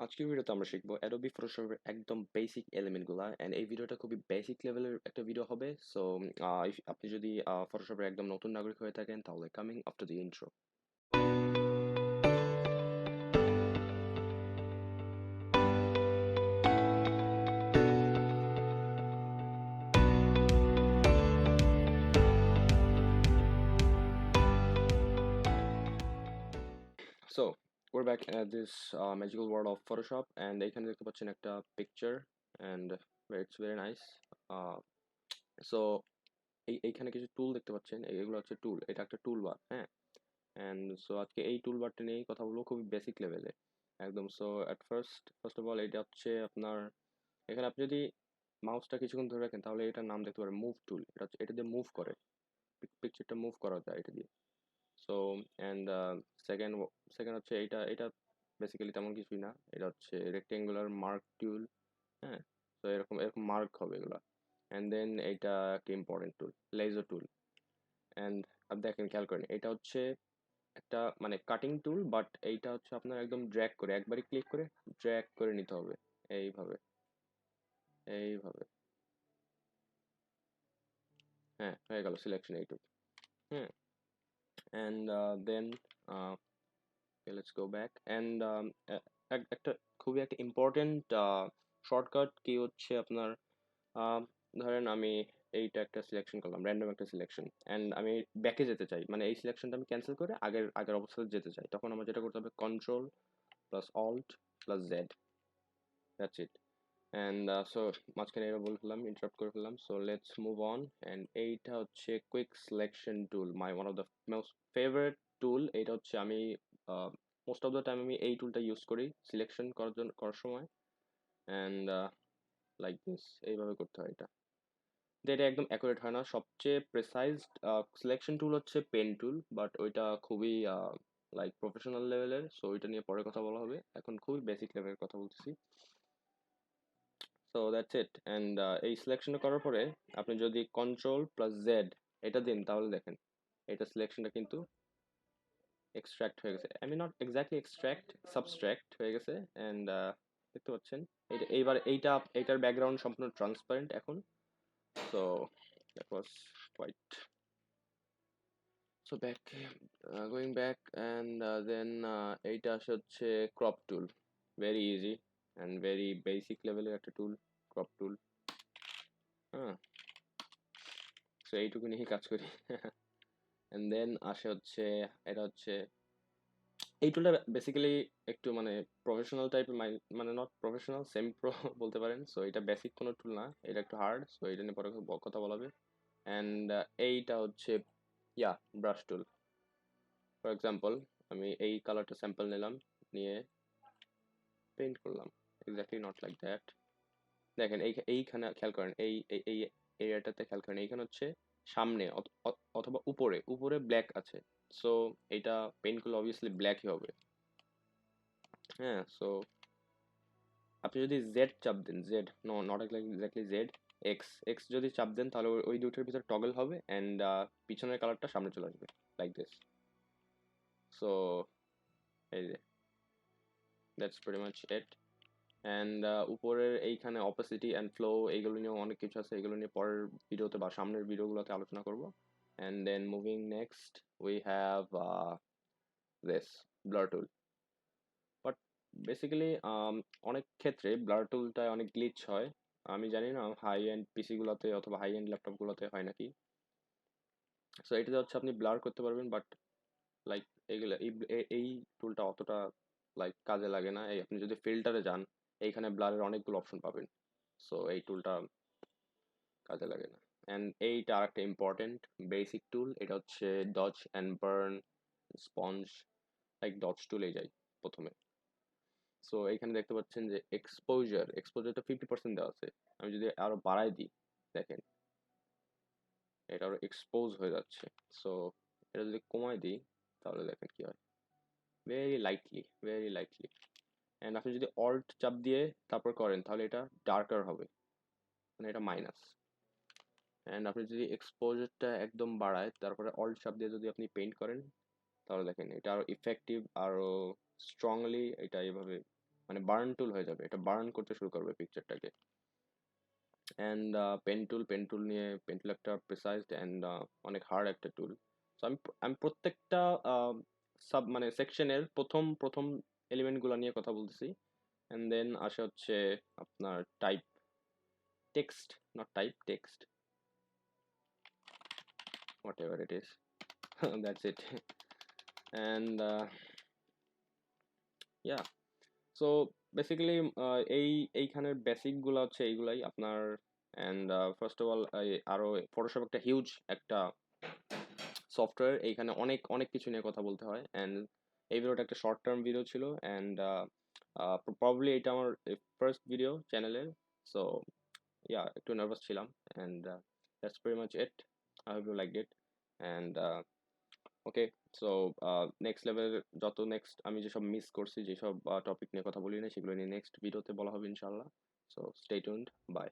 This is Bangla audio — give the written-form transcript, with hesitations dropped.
আজকের ভিডিওতে আমরা শিখবো অ্যাডোবি ফটোশপের একদম বেসিক এলিমেন্টগুলা এন্ড এই ভিডিওটা খুবই বেসিক লেভেলের একটা ভিডিও হবে সো আপনি যদি ফটোশপের একদম নতুন নাগরিক হয়ে থাকেন তাহলে coming after the intro. So we're back at this magical world of Photoshop and এখানে দেখতে পাচ্ছেন একটা picture and it's very nice. So এইখানে কিছু টুল দেখতে পাচ্ছেন, এগুলো হচ্ছে টুল, এটা একটা টুল বার, হ্যাঁ। অ্যান্ড সো আজকে এই টুল বারটা নিয়েই কথা বলবো খুবই বেসিক লেভেলে একদম। So at first of all এটা হচ্ছে আপনার, এখানে আপনি যদি মাউসটা কিছুক্ষণ ধরে রাখেন তাহলে এটার নাম দেখতে পারেন মুভ টুল। এটা হচ্ছে, এটা দিয়ে মুভ করে, পিকচারটা মুভ করা যায় এটা দিয়ে। সো অ্যান্ড সেকেন্ড সেকেন্ড হচ্ছে এটা এটা বেসিক্যালি তেমন কিছুই না, এটা হচ্ছে রেক্টেঙ্গুলার মার্ক টুল, হ্যাঁ। তো এরকম এরকম মার্ক হবে এগুলো। অ্যান্ড দেন এইটা একটা important tool, laser tool. And আপনি দেখেন, খেয়াল করেন, এটা হচ্ছে একটা মানে কাটিং টুল, বাট এইটা হচ্ছে আপনার একদম ড্র্যাগ করে, একবারই ক্লিক করে ড্র্যাগ করে নিতে হবে এইভাবে, এইভাবে। হ্যাঁ, হয়ে গেল সিলেকশন এইটুকু। হ্যাঁ, and then let's go back and একটা খুবই একটা ইম্পর্টেন্ট শর্টকাট কি হচ্ছে আপনার, আহ, ধরেন আমি এইটা একটা সিলেকশন করলাম, র্যান্ডম একটা সিলেকশন, অ্যান্ড আমি ব্যাকে যেতে চাই, মানে এই সিলেকশনটা আমি ক্যান্সেল করে আগের আগের অবস্থাতে যেতে চাই, তখন আমার যেটা করতে হবে control plus alt plus Z, that's it. And so মাঝখানে এটা বলে ফেললাম, ইন্টারাপ্ট করে ফেললাম। So let's move on. And এইটা হচ্ছে quick selection tool, my one of the most favourite tool. এটা হচ্ছে আমি মোস্ট অফ দ্য টাইম আমি এই টুলটা ইউজ করি সিলেকশন করার জন্য, করার সময়। অ্যান্ড লাইক দিস, এইভাবে করতে হয় এটা। তো এটা একদম অ্যাকুরেট হয় না, সবচেয়ে প্রেসাইজ সিলেকশন টুল হচ্ছে পেন টুল, বাট ওইটা খুবই লাইক প্রফেশনাল লেভেলের, সো ওইটা নিয়ে পরে কথা বলা হবে, এখন খুবই বেসিক লেভেলের কথা বলতেছি। So that's it. অ্যান্ড এই সিলেকশনটা করার পরে আপনি যদি কন্ট্রোল প্লাস জেড এটা দিন তাহলে দেখেন এটা সিলেকশনটা কিন্তু এক্সট্রাক্ট হয়ে গেছে, I mean not exactly extract, subtract হয়ে গেছে। অ্যান্ড দেখতে পাচ্ছেন এইটা, এইবার এইটার ব্যাকগ্রাউন্ড সম্পূর্ণ ট্রান্সপারেন্ট এখন। So that was quite, so back, going back and then এইটা আসে হচ্ছে crop tool, very easy and very basic লেভেলের একটা টুল, ক্রপ টুল, হ্যাঁ। সো এইটুকু নিয়ে কাজ করি। অ্যান্ড দেন আসে হচ্ছে, এটা হচ্ছে এই টুলটা বেসিক্যালি একটু মানে প্রফেশনাল টাইপের, মানে নট প্রফেশনাল, সেমি প্রো বলতে পারেন। সো এটা বেসিক কোনো টুল না, এটা একটু হার্ড, সো এটা নিয়ে পরে কথা বলা হবে। অ্যান্ড এইটা হচ্ছে ইয়া ব্রাশ টুল। ফর এক্সাম্পল আমি এই কালারটা স্যাম্পল নিলাম, নিয়ে পেইন্ট করলাম এক্স্যাক্টলি নট লাইক দ্যাট। দেখেন এইখানে খেয়াল করেন, এই এরিয়াটাতে খেয়াল করেন, এইখানে হচ্ছে সামনে অথবা উপরে উপরে ব্ল্যাক আছে। সো এটা পেইন্ট করলে অবভিয়াসলি ব্ল্যাকই হবে, হ্যাঁ। সো আপনি যদি জেড চাপ দেন, Z no not exactly Z, X X যদি চাপ দেন তাহলে ওই দুটোর ভিতরে টগল হবে অ্যান্ড পিছনের কালারটা সামনে চলে আসবে লাইক দিস। সো এই যে that's pretty much it. And উপরের এইখানে অপাসিটি অ্যান্ড ফ্লো এইগুলো নিয়েও অনেক কিছু আছে, এগুলো নিয়ে পরের ভিডিওতে বা সামনের ভিডিওগুলোতে আলোচনা করব। And then moving next we have this blur tool. But basically অনেক ক্ষেত্রে ব্লার টুলটায় অনেক গ্লিচ হয়, আমি জানি না হাই এন্ড পিসিগুলোতে অথবা হাই এন্ড ল্যাপটপগুলোতে হয় নাকি। সো এটাতে হচ্ছে আপনি ব্লার করতে পারবেন, বাট লাইক এইগুলো এই টুলটা অতটা লাইক কাজে লাগে না। এই আপনি যদি ফিল্টারে যান, এইখানে ব্লারের অনেকগুলো অপশন পাবেন, সো এই টুলটা কাজে লাগে না। অ্যান্ড এইটা আর একটা ইম্পর্টেন্ট বেসিক টুল, এটা হচ্ছে dodge and burn sponge, like dodge টুলে যাই প্রথমে। সো এইখানে দেখতে পাচ্ছেন যে এক্সপোজারটা 50% দেওয়া আছে, আমি যদি আরো বাড়াই দিই দেখেন এটা আরো এক্সপোজ হয়ে যাচ্ছে। সো এটা যদি কমাই দিই তাহলে দেখেন কি হয়, very lightly, very lightly. And আপনি যদি অল্ট চাপ দিয়ে তারপর করেন তাহলে এটা ডার্কার হবে, মানে এটা মাইনাস। অ্যান্ড আপনি যদি এক্সপোজারটা একদম বাড়ায় তারপরে অল্ট চাপ দিয়ে যদি আপনি পেইন্ট করেন তাহলে দেখেন এটা আরো ইফেক্টিভ, আরো স্ট্রংলি এটা এভাবে মানে বার্ন টুল হয়ে যাবে, এটা বার্ন করতে শুরু করবে পিকচারটাকে। অ্যান্ড পেন টুল নিয়ে, পেন টুল একটা প্রিসাইজড অ্যান্ড অনেক হার্ড একটা টুল। সো আমি আমি প্রত্যেকটা মানে সেকশনের প্রথম প্রথম এলিমেন্টগুলো নিয়ে কথা বলতেছি। অ্যান্ড দেন আসে হচ্ছে আপনার type, text, not type, text, what ever it is. That's it. And yeah, so basically এইখানের বেসিকগুলো হচ্ছে এইগুলাই আপনার। অ্যান্ড ফার্স্ট অফ অল, আরও ফটোশপ একটা হিউজ একটা সফটওয়্যার, এইখানে অনেক অনেক কিছু নিয়ে কথা বলতে হয়। অ্যান্ড এই ভিডিওটা একটা শর্ট টার্ম ভিডিও ছিল, অ্যান্ড প্রবাবলি এটা আমার ফার্স্ট ভিডিও চ্যানেলের। সো ইয়া, একটু নার্ভাস ছিলাম। And that's very much it. I hope you like it. And okay, so next লেভেলের যত নেক্সট আমি যেসব মিস করছি, যেসব টপিক নিয়ে কথা বলি না, সেগুলো নিয়ে নেক্সট ভিডিওতে বলা হবে ইনশাল্লাহ। So stay tuned, by.